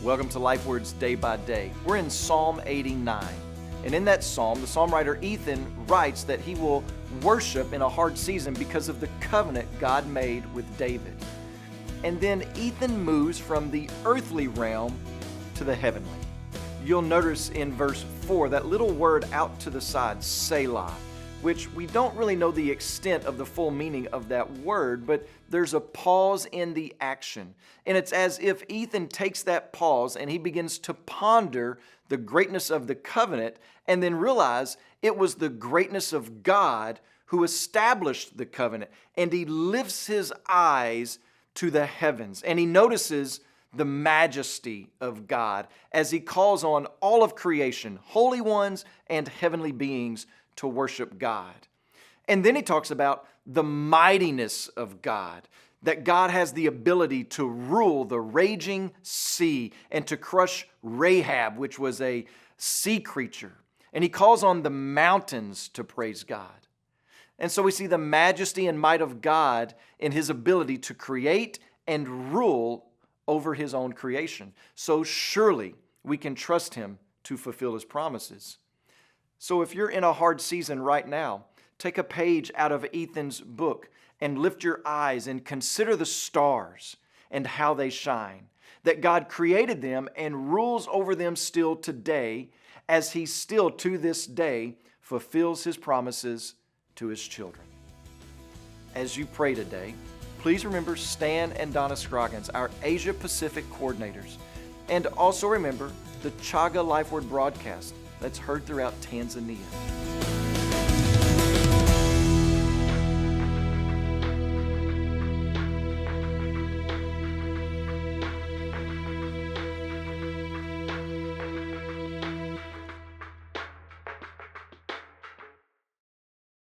Welcome to Life Words Day by Day. We're in Psalm 89. And in that psalm, the psalm writer Ethan writes that he will worship in a hard season because of the covenant God made with David. And then Ethan moves from the earthly realm to the heavenly. You'll notice in verse 4 that little word out to the side, Selah, which we don't really know the extent of the full meaning of that word, but there's a pause in the action. And it's as if Ethan takes that pause and he begins to ponder the greatness of the covenant and then realize it was the greatness of God who established the covenant. And he lifts his eyes to the heavens and he notices the majesty of God as he calls on all of creation, holy ones and heavenly beings, to worship God. And then he talks about the mightiness of God, that God has the ability to rule the raging sea and to crush Rahab, which was a sea creature. And he calls on the mountains to praise God. And so we see the majesty and might of God in his ability to create and rule over his own creation. So surely we can trust him to fulfill his promises. So if you're in a hard season right now, take a page out of Ethan's book and lift your eyes and consider the stars and how they shine, that God created them and rules over them still today, as he still to this day fulfills his promises to his children. As you pray today, please remember Stan and Donna Scroggins, our Asia Pacific coordinators, and also remember the Chaga Life Word broadcast that's heard throughout Tanzania.